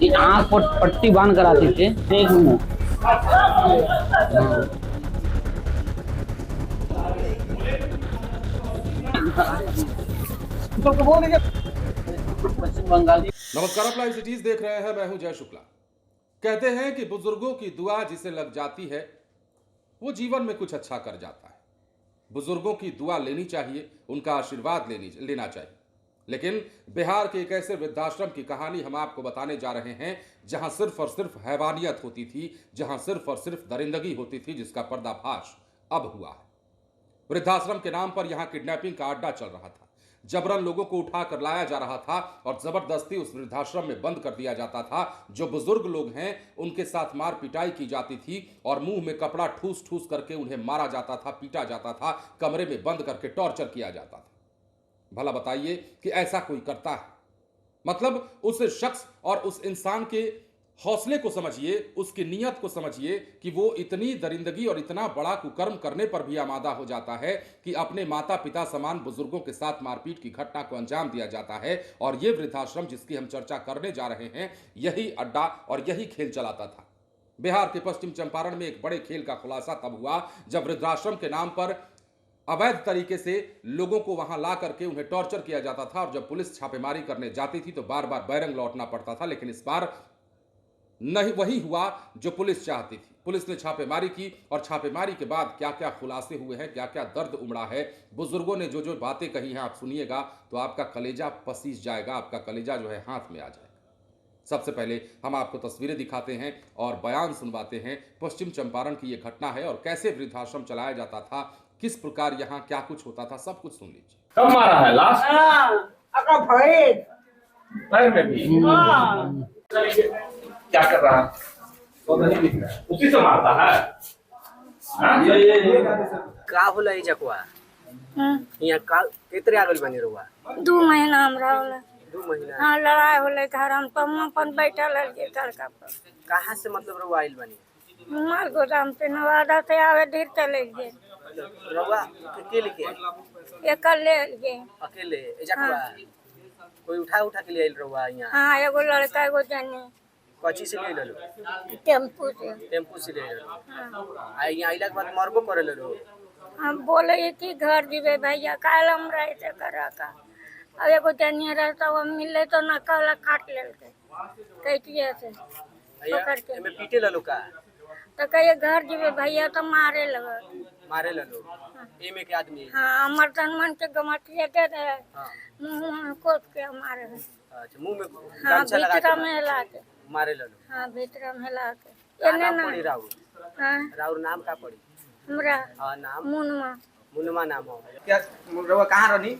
ये आँख पर पट्टी बांध कर आते थे। एक मिनट। पश्चिम बंगाल। नमस्कार, आप लाइव सिटीज देख रहे हैं। मैं हूं जय शुक्ला। कहते हैं कि बुजुर्गों की दुआ जिसे लग जाती है वो जीवन में कुछ अच्छा कर जाता है। बुजुर्गों की दुआ लेनी चाहिए, उनका आशीर्वाद लेना चाहिए। लेकिन बिहार के एक ऐसे वृद्धाश्रम की कहानी हम आपको बताने जा रहे हैं जहां सिर्फ और सिर्फ हैवानियत होती थी, जहां सिर्फ और सिर्फ दरिंदगी होती थी, जिसका पर्दाफाश अब हुआ है। वृद्धाश्रम के नाम पर यहां किडनैपिंग का अड्डा चल रहा था। जबरन लोगों को उठाकर लाया जा रहा था और जबरदस्ती उस वृद्धाश्रम में बंद कर दिया जाता था। जो बुजुर्ग लोग हैं उनके साथ मार पिटाई की जाती थी और मुंह में कपड़ा ठूस ठूस करके उन्हें मारा जाता था, पीटा जाता था, कमरे में बंद करके टॉर्चर किया जाता था। भला बताइए कि ऐसा कोई करता है? मतलब उस शख्स और उस इंसान के हौसले को समझिए, उसकी नीयत को समझिए कि वो इतनी दरिंदगी और इतना बड़ा कुकर्म करने पर भी आमादा हो जाता है कि अपने माता पिता समान बुजुर्गों के साथ मारपीट की घटना को अंजाम दिया जाता है। और ये वृद्धाश्रम जिसकी हम चर्चा करने जा रहे हैं, यही अड्डा और यही खेल चलाता था। बिहार के पश्चिम चंपारण में एक बड़े खेल का खुलासा तब हुआ जब वृद्धाश्रम के नाम पर अवैध तरीके से लोगों को वहां ला करके उन्हें टॉर्चर किया जाता था। और जब पुलिस छापेमारी करने जाती थी तो बार बार बैरंग लौटना पड़ता था। लेकिन इस बार नहीं वही हुआ जो पुलिस चाहती थी। पुलिस ने छापेमारी की और छापेमारी के बाद क्या क्या खुलासे हुए हैं, क्या क्या दर्द उमड़ा है, बुजुर्गों ने जो जो बातें कही हैं, आप सुनिएगा तो आपका कलेजा पसीज जाएगा, आपका कलेजा जो है हाथ में आ जाएगा। सबसे पहले हम आपको तस्वीरें दिखाते हैं और बयान सुनवाते हैं। पश्चिम चंपारण की यह घटना है और कैसे वृद्धाश्रम चलाया जाता था, किस प्रकार यहाँ क्या कुछ होता था, सब कुछ सुन लीजिए। कब मारा है लास्ट? पैर में भी? क्या कर रहा है? उसी से मारता है? हाँ? ये का होला ई जकुआ यहाँ का कितने आगल बनी रहुआ 2 महीना हमरा होला। 2 महीना? हाँ, लड़ाई होले घर हम तो हम अपन बैठल रहिए तड़का पर। कहाँ से मतलब रहुआ आइल बनी? माल गोदाम से नवादा से आवे धीर चले गए। रहुआ के लेके एकल ले गए अकेले जकुआ? कोई उठा के ले आइल रहुआ यहाँ? हाँ, एगो लड़का एगो जनी कच्ची से ले लो? टेम्पू से ले लो? हाँ। आ यहाँ आइला के बाद मरबो करे लो? हम बोले कि घर जीवे भैया काल हम रहे थे करा का। अब एगो जनी रहता वो मिले तो न कहला काट ले कैटिए से पकड़ के में पीटे लो का? तो कहिए घर जीवे भैया तो मारे लगा। मारे लो? एमे के आदमी? हाँ, अमर तनमन के गमटिया दे दे हाँ। मुंह कोट के मारे। अच्छा, मुंह में हाँ, भीतर में हिला के मारे लो? हाँ, भीतर में हिला के। क्या नाम पड़ी राउर? हाँ, राउर नाम का पड़ी? हमरा हाँ, नाम मुनमा नाम हो। क्या रहुआ कहाँ रहनी?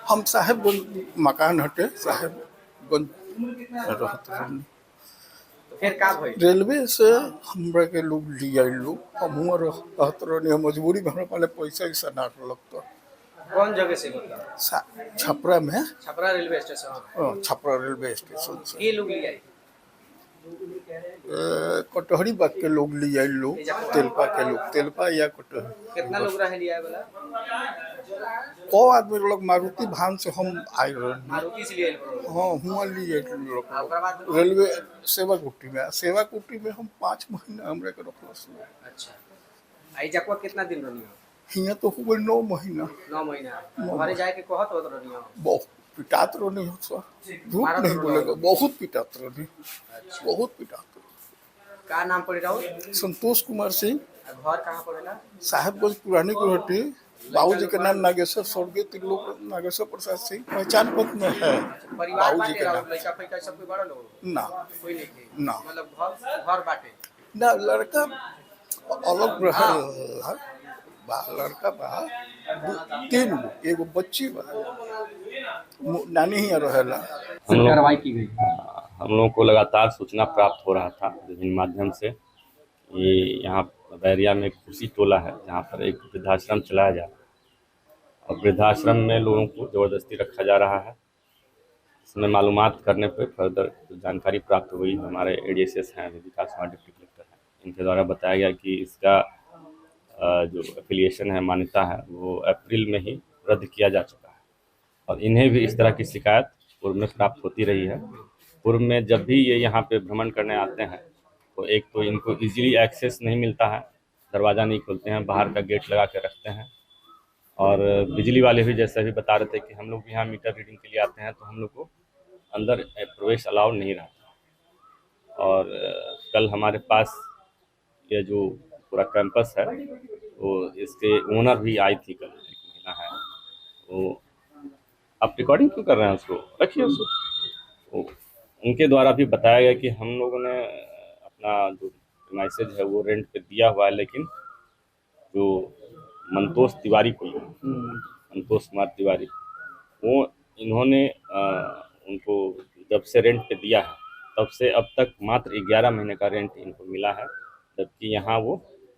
हम साहेबगंज मकान हटे साहेबगंज रहते रहनी। फिर का भई? रेलवे से हमरा के लोग लिया लोग हम रहत रहनी। मजबूरी में हमरा पाले पैसा ऐसा ना लगता। कौन जगह से मतलब? छपरा में। Chhapra railway station? Chhapra railway station से ये लोग ले आए? कटहरी बाग के लोग लिया लोग, तेलपा के लोग, तेलपा या कटहरी। कितना लोग रहे लिया वाला? को आदमी लोग मारुति भान से हम आए रहे। मारुति से लिए? हाँ, हुआ लिए लोग रेलवे सेवा कुटी में हम 5 महीना हमरे के रखलस। अच्छा, आई जकुआ कितना दिन रहनी हो? हिया तो हुए 9 महीना। 9 महीना घरे जाए के कहत होत रहनी हो? बहुत पिटात रहनी हो सर, झूठ नहीं बोलेगा, बहुत पिटात रहनी। बहुत पिटात। का नाम पड़ी रहो? संतोष कुमार सिंह। घर कहाँ पड़ेला? साहेबगंज पुरानी गुरहटी। बाबूजी के नाम नागेश्वर स्वर्गीय त्रिलोक नागेश्वर प्रसाद सिंह। पहचान पत्र में है परिवार बाबूजी के नाम। लड़का फैका सब कोई बड़ा लोग ना कोई नहीं ना मतलब घर बाटे ना लड़का अलग रहे। लड़का बा 3 गो, एगो बच्ची बा, नानी ही रहेला। कार्रवाई की गई। हम लोगों को लगातार सूचना प्राप्त हो रहा था विभिन्न माध्यम से। ये यहाँ बैरिया में एक खुशी टोला है जहाँ पर एक वृद्धाश्रम चलाया जा रहा है और वृद्धाश्रम में लोगों को ज़बरदस्ती रखा जा रहा है। इसमें मालूमात करने पर फर्दर जानकारी प्राप्त हुई। हमारे एडीएसएस हैं, विकास कुमार डिप्टी कलेक्टर हैं, इनके द्वारा बताया गया कि इसका जो एफिलिएशन है, मान्यता है, वो अप्रैल में ही रद्द किया जा चुका है और इन्हें भी इस तरह की शिकायत पूर्व में प्राप्त होती रही है। पूर्व में जब भी ये यहाँ पे भ्रमण करने आते हैं तो एक तो इनको इजीली एक्सेस नहीं मिलता है, दरवाज़ा नहीं खोलते हैं, बाहर का गेट लगा के रखते हैं। और बिजली वाले भी जैसे भी बता रहे थे कि हम लोग भी यहाँ मीटर रीडिंग के लिए आते हैं तो हम लोग को अंदर प्रवेश अलाउ नहीं रहता। और कल हमारे पास ये जो पूरा कैंपस है तो इसके ओनर भी आई थी, कल एक महिला है, तो आप रिकॉर्डिंग क्यों कर रहे हैं, उसको रखिए उसको। तो उनके द्वारा भी बताया गया कि हम लोगों ने अपना जो मैसेज है वो रेंट पे दिया हुआ है, लेकिन जो मंतोष तिवारी को मंतोष कुमार तिवारी वो इन्होंने उनको जब से रेंट पे दिया है तब से अब तक मात्र 11 महीने का रेंट इनको मिला है, जबकि यहाँ वो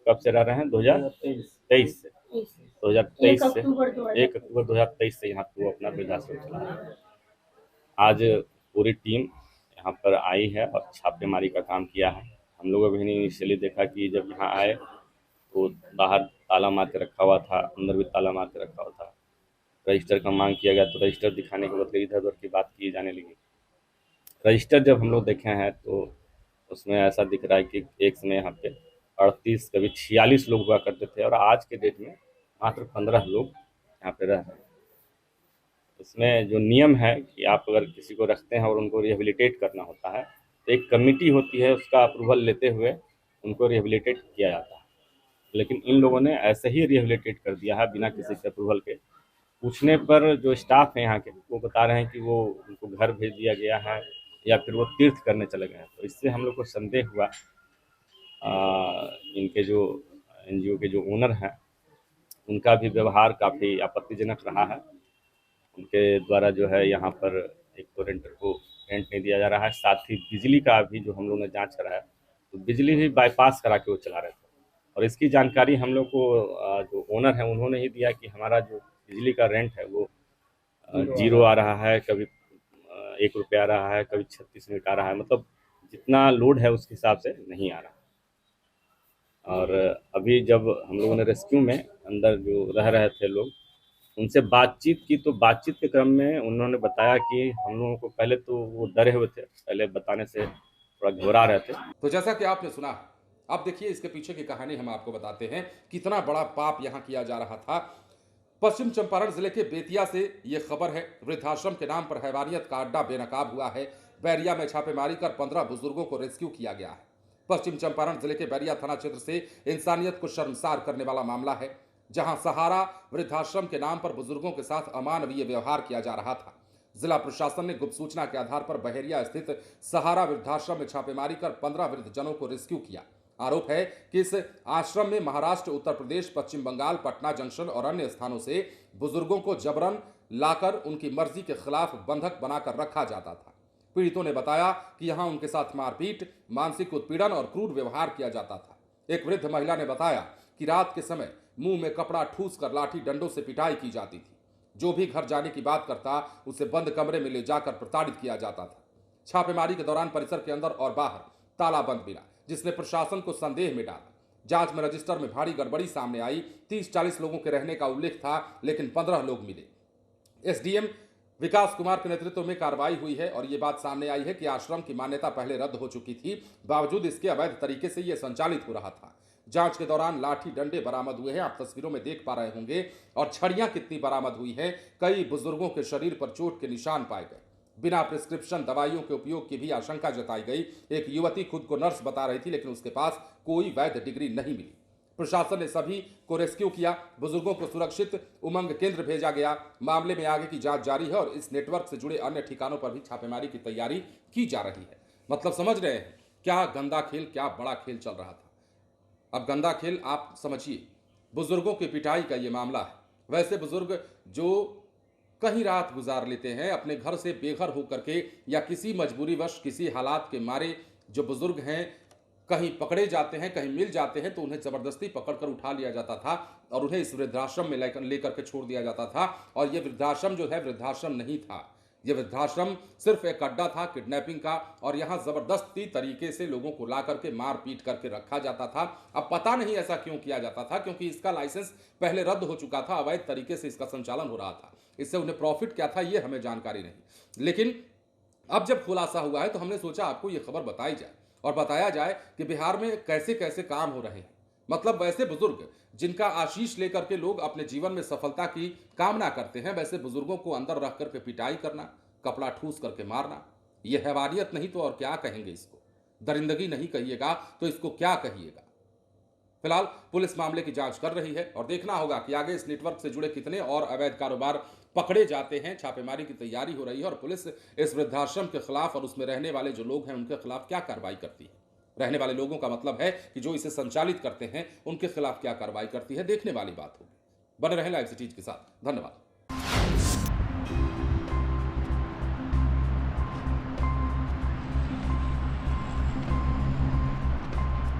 कब से रह रहे हैं 2023 से 1 अक्टूबर 2023 से यहाँ पे वो अपना वृद्धाश्रम चला रहे हैं। आज पूरी टीम यहाँ पर आई है और छापेमारी का काम किया है। हम लोगों ने भी इनिशियली देखा कि जब यहाँ आए तो बाहर ताला मार के रखा हुआ था, अंदर भी ताला मार के रखा हुआ था। रजिस्टर का मांग किया गया तो रजिस्टर दिखाने के बदले इधर उधर की बात की जाने लगी। रजिस्टर जब हम लोग देखे हैं तो उसमें ऐसा दिख रहा है कि एक समय यहाँ पे 38 कभी 46 लोग हुआ करते थे और आज के डेट में मात्र 15 लोग यहाँ पे रह रहे हैं। इसमें जो नियम है कि आप अगर किसी को रखते हैं और उनको रिहेबिलिटेट करना होता है तो एक कमेटी होती है, उसका अप्रूवल लेते हुए उनको रिहेबिलिटेट किया जाता है। लेकिन इन लोगों ने ऐसे ही रिहेबिलिटेट कर दिया है बिना किसी के अप्रूवल के। पूछने पर जो स्टाफ है यहाँ के वो बता रहे हैं कि वो उनको घर भेज दिया गया है या फिर वो तीर्थ करने चले गए हैं। तो इससे हम लोग को संदेह हुआ। इनके जो एनजीओ के जो ओनर हैं उनका भी व्यवहार काफ़ी आपत्तिजनक रहा है। उनके द्वारा जो है यहाँ पर एक तो रेंटर को रेंट नहीं दिया जा रहा है, साथ ही बिजली का भी जो हम लोग ने जांच कराया तो बिजली भी बाईपास करा के वो चला रहे थे। और इसकी जानकारी हम लोग को जो ओनर है उन्होंने ही दिया कि हमारा जो बिजली का रेंट है वो 0 आ रहा है, कभी 1 रुपया आ रहा है, कभी 36 मिनट आ रहा है, मतलब जितना लोड है उसके हिसाब से नहीं आ रहा। और अभी जब हम लोगों ने रेस्क्यू में अंदर जो रह रहे थे लोग उनसे बातचीत की तो बातचीत के क्रम में उन्होंने बताया कि हम लोगों को पहले तो वो डरे हुए थे, पहले बताने से थोड़ा घबरा रहे थे। तो जैसा कि आपने सुना, अब देखिए इसके पीछे की कहानी हम आपको बताते हैं। कितना बड़ा पाप यहाँ किया जा रहा था। पश्चिम चंपारण जिले के बेतिया से ये खबर है। वृद्धाश्रम के नाम पर हैवानियत का अड्डा बेनकाब हुआ है। बैरिया में छापेमारी कर 15 बुजुर्गों को रेस्क्यू किया गया है। पश्चिम चंपारण जिले के बैरिया थाना क्षेत्र से इंसानियत को शर्मसार करने वाला मामला है, जहां सहारा वृद्धाश्रम के नाम पर बुजुर्गों के साथ अमानवीय व्यवहार किया जा रहा था। जिला प्रशासन ने गुप्त सूचना के आधार पर बहेरिया स्थित सहारा वृद्धाश्रम में छापेमारी कर 15 वृद्धजनों को रेस्क्यू किया। आरोप है कि इस आश्रम में महाराष्ट्र, उत्तर प्रदेश, पश्चिम बंगाल, पटना जंक्शन और अन्य स्थानों से बुजुर्गों को जबरन लाकर उनकी मर्जी के खिलाफ बंधक बनाकर रखा जाता था। पीड़ितों ने बताया कि यहां उनके साथ मारपीट, मानसिक उत्पीड़न और क्रूर व्यवहार किया जाता था। एक वृद्ध महिला ने बताया कि रात के समय मुंह में कपड़ा ठूस कर लाठी डंडों से पिटाई की जाती थी। जो भी घर जाने की बात करता उसे बंद कमरे में ले जाकर प्रताड़ित किया जाता था। छापेमारी के दौरान परिसर के अंदर और बाहर ताला बंद मिला, जिसने प्रशासन को संदेह में डाला। जांच में रजिस्टर में भारी गड़बड़ी सामने आई। 30-40 लोगों के रहने का उल्लेख था, लेकिन 15 लोग मिले। एसडीएम विकास कुमार के नेतृत्व में कार्रवाई हुई है और ये बात सामने आई है कि आश्रम की मान्यता पहले रद्द हो चुकी थी, बावजूद इसके अवैध तरीके से यह संचालित हो रहा था। जांच के दौरान लाठी डंडे बरामद हुए हैं, आप तस्वीरों में देख पा रहे होंगे, और छड़ियां कितनी बरामद हुई हैं। कई बुजुर्गों के शरीर पर चोट के निशान पाए गए। बिना प्रिस्क्रिप्शन दवाइयों के उपयोग की भी आशंका जताई गई। एक युवती खुद को नर्स बता रही थी, लेकिन उसके पास कोई वैध डिग्री नहीं मिली। प्रशासन ने सभी को रेस्क्यू किया। बुजुर्गों को सुरक्षित उमंग केंद्र भेजा गया। मामले में आगे की जांच जारी है और इस नेटवर्क से जुड़े अन्य ठिकानों पर भी छापेमारी की तैयारी की जा रही है। मतलब समझ रहे हैं क्या गंदा खेल, क्या बड़ा खेल चल रहा था। अब गंदा खेल आप समझिए, बुजुर्गों की पिटाई का ये मामला है। वैसे बुजुर्ग जो कहीं रात गुजार लेते हैं अपने घर से बेघर होकर के, या किसी मजबूरीवश, किसी हालात के मारे जो बुजुर्ग हैं कहीं पकड़े जाते हैं, कहीं मिल जाते हैं, तो उन्हें जबरदस्ती पकड़कर उठा लिया जाता था और उन्हें इस वृद्धाश्रम में लेकर के छोड़ दिया जाता था। और ये वृद्धाश्रम जो है वृद्धाश्रम नहीं था, ये वृद्धाश्रम सिर्फ एक अड्डा था किडनैपिंग का, और यहाँ जबरदस्ती तरीके से लोगों को ला करके मार पीट करके रखा जाता था। अब पता नहीं ऐसा क्यों किया जाता था, क्योंकि इसका लाइसेंस पहले रद्द हो चुका था, अवैध तरीके से इसका संचालन हो रहा था। इससे उन्हें प्रॉफिट क्या था ये हमें जानकारी नहीं, लेकिन अब जब खुलासा हुआ है तो हमने सोचा आपको ये खबर बताई जाए और बताया जाए कि बिहार में कैसे कैसे काम हो रहे हैं। मतलब वैसे बुजुर्ग जिनका आशीष लेकर के लोग अपने जीवन में सफलता की कामना करते हैं, वैसे बुजुर्गों को अंदर रख करके पिटाई करना, कपड़ा ठूस करके मारना, यह हैवानियत नहीं तो और क्या कहेंगे इसको? दरिंदगी नहीं कहिएगा तो इसको क्या कहिएगा? फिलहाल पुलिस मामले की जांच कर रही है और देखना होगा कि आगे इस नेटवर्क से जुड़े कितने और अवैध कारोबार पकड़े जाते हैं। छापेमारी की तैयारी हो रही है और पुलिस इस वृद्धाश्रम के खिलाफ और उसमें रहने वाले जो लोग हैं उनके खिलाफ क्या कार्रवाई करती है। रहने वाले लोगों का मतलब है कि जो इसे संचालित करते हैं उनके खिलाफ क्या कार्रवाई करती है, देखने वाली बात होगी। बने रहें लाइव सिटीज के साथ। धन्यवाद।